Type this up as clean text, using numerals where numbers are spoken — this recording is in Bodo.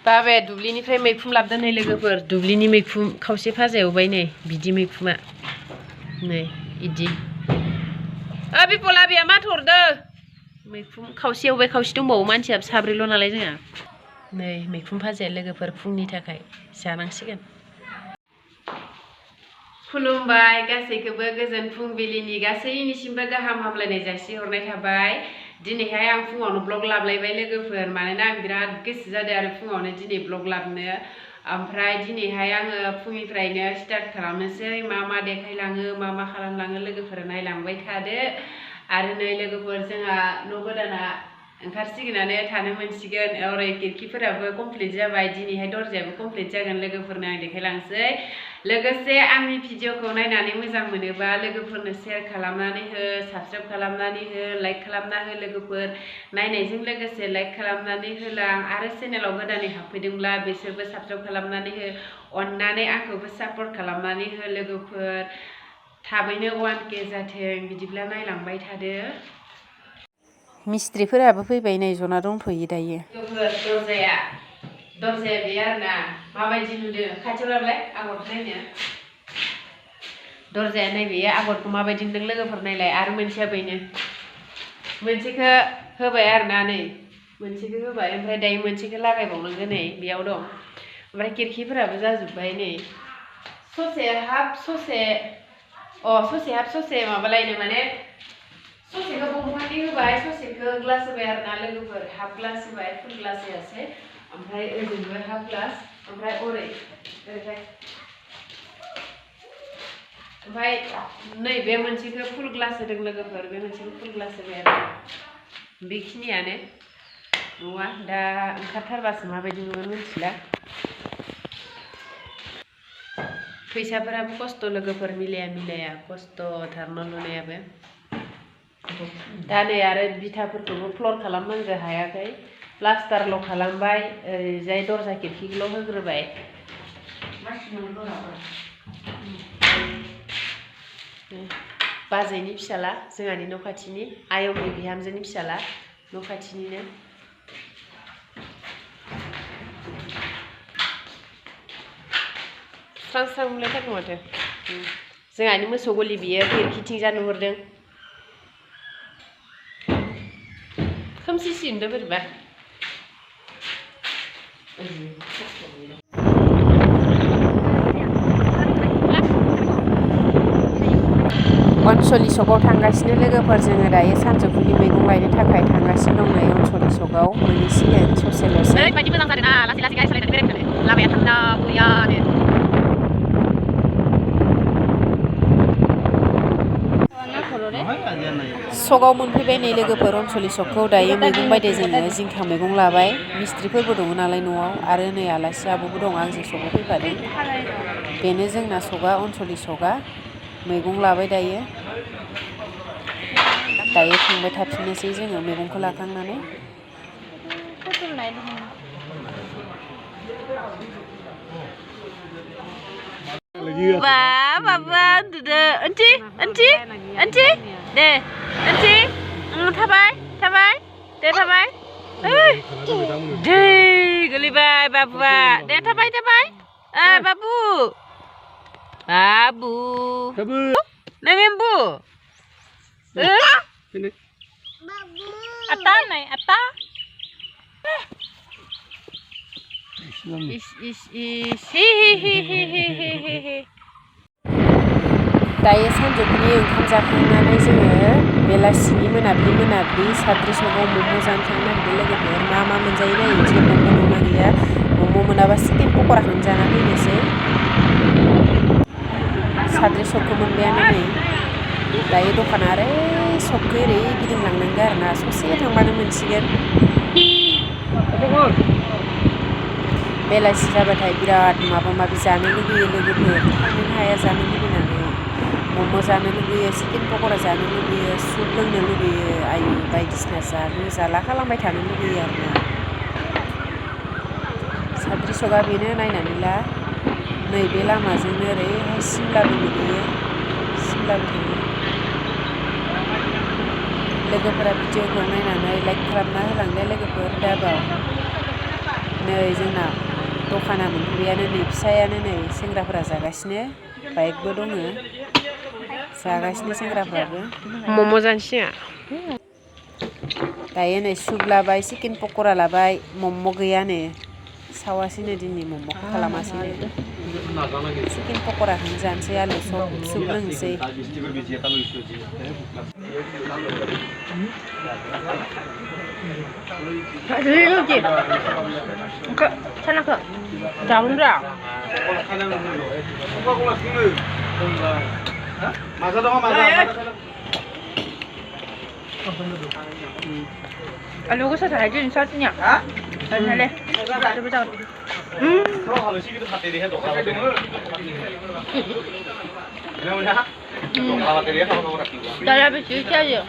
बाबाया दुब्लिनिफ्राय मैखुन लाबोदों नै लोगोफोर दुब्लिनि मैखुन खावसे भाजा एवबाय नै बिदि मैखुमा नै इदि बिपला बिया माथो हरदो मैखुन खावसे एवबाय खावसे दंबावो मानसिया साब्रैल' नालाय जोंहा नै मैखुन भाजाया लोगोफोर फुंनि थाखाय जानांसिगोन खुलुमबाय गासैखौबो गोजोन फुंबिलिनि गासैनिसिमबो गाहाम हामलायनाय जासिहरनाय थाबाय दिनैहाय आं फुङावनो ब्लग लाबलायबाय लोगोफोर मानोना आं बिराद गोसो जादों आरो फुङावनो दिनै ब्लग लाबनो ओमफ्राय दिनैहाय आङो फुंनिफ्रायनो स्टार्ट खालामनोसै मा देखायलाङो मा खालामलाङो लोगोफोरा नायलांबाय थादो आरो नै लोगोफोर जोंहा न' गोदाना ओंखारसिगोनानो थानो मोनसिगोन ओरै खिरखिफोराबो कमप्लिट जाबाय दिनैहाय दरजायाबो कमप्लिट जागोन लोगोफोरनो आं देखायलांसै लोगोसे आंनि भिडिअखौ नायनानै मोजां मोनोबा लोगोफोरनो शेयार खालामनानै हो साबस्क्राइब खालामनानै हो लाइक खालामना हो लोगोफोर नायनायजों लोगोसे लाइक खालामनानै होलां आरो चेनेलाव गोदानै हाबफैदोंब्ला बिसोरबो साबस्क्राइब खालामनानै हो अननानै आंखौबो सापर्ट खालामनानै हो लोगोफोर थाबैनो 1K जाथों बिदिब्ला नायलांबाय थादो मिस्ट्रिफोराबो फैबाय नै जना दंथ'यो दायो दरजाया बे आरोना माबायदि नुदों खाथियाव लाबलाय आगरखौ नायनो दरजाया नैबे आगरखौ माबायदि नुदों लोगोफोर नायलाय आरो मोनसेया बेनो मोनसेखौ होबाय आरोना नै मोनसेखौ होबाय ओमफ्राय दायो मोनसेखौ लागायबावनांगोन नै बेयाव दं ओमफ्राय खिरखिफोराबो जाजोब्बाय नै ससे हाफ ससे माबालायनो माने ससेखौ बंफांनि होबाय ससेखौ ग्लास होबाय आरोना लोगोफोर हाफ ग्लास होबाय फुल ग्लास होआसै ओमफ्राय ओजोंबो हाफ ग्लास ओमफ्राय ओरैहाय ओमफ्राय नैबे मोनसेखौ फुल ग्लास होदों लोगोफोर बे मोनसेखौ फुल ग्लास होबाय आरो बेखिनियानो न'आ दा ओंखारथारबासो माबायदि नुगोन मिथिला फैसाफोराबो खस्थ' लोगोफोर मिलाया खस्थ'थार न' लुनायाबो दा नै आरो बिथाफोरखौबो फ्लर खालामनांगौ हायाखै प्लास्टारल' खालामबाय ओरैजाय दरजा खिरखिखौल' होग्रोबाय बाजैनि फिसाला जोंहानि न' खाथिनि आयंनि बिहामजोनि फिसाला न' खाथिनिनो स्रां मोनलायथारगौ माथो जोंहानि मोसौ गलि बियो खिरखिथिंजा नुहुरदों खोमसिसि नुदों बोरैबा अनसलि सकआव थांगासिनो लोगोफोर जोङो दायो सानजौफुनि मैगं लायनो थाखाय थांगासिनो दं नै अनसलि सकआव मोनहैसिगोन ससेल'सै ओरैबायदि मोजां जादों ना लासै गारि सालायनानै बेरायनो लामाया थांना गैयानो सकआव मोनफैबाय नै लोगोफोर अनसलि सकखौ दायो मैगं बायदों जोङो जिंखा मैगं लाबाय मिस्ट्रिफोरबो दङ नालाय न'आव आरो नै आलासि आब'बो दं आंजों सकआव फैफादों बेनो जोंना सकआ अनसलि सकआ मैगं लाबाय दायो थांबाय थाफिननोसै जोङो मैगंखौ लाखांनानै बाबा उन्दुदो ओनथि दे ओनथि थाबाय दे थाबाय दै गोलैबाय बाबुआ दे थाबाय बाबु नों एम्बु आता दायो सानजौफुनि ओंखाम जाखांनानै जोङो बेलासिनि मोनाब्लि साद्रि सकआव मम' जानो थांनो नागिरदों लोगोफोर मा मोनजायो नायनोसै मम' दंना गैया मम' मोनाबा चिकेन पक'राखौनो जाना फैनोसै साद्रि सकखौ मोनबायानो नै दायो दखाना आरो सकखौ ओरै गिदिंलांनांगौ आरोना ससे थांबानो मोनसिगोन बेलासि जाबाथाय बिराद माबा माबि जानो लुगैयो लोगोफोर थांनो हाया जानो लुगैनानै मम' जानो लुगैयो चिकेन पक'रा जानो लुगैयो सुप लोंनो लुगैयो आयु बायदिसिना जाला खालामबाय थानो लुगैयो आरोना साद्रि सकआ बेनो नायनानै ला नैबे लामाजोंनो ओरैहाय सिमलाबो मोनहैयो सिमलाबो थाङो लोगोफोरा भिडिअखौ नायनानै लाइक खालामना होलांदो लोगोफोर दाबाव नै जोंना दखाना मोनफैबायानो नै फिसायानो नै सेंग्राफोरा जागासिनो बाइकबो दङ जागासिनो सेंग्राफ्राबो मम' जानोसै दायो नै सुप लाबाय चिकेन पक'रा लाबाय मम' गैया नै सावासैनो दिनै मम'खौ खालामासैनो चिकेन पक'राखौनो जानोसै आलु सुप लोंसै 사나크 자문자 알로 그서 잘 지는 사진이야 잘해 해보자 나라비 주셔야죠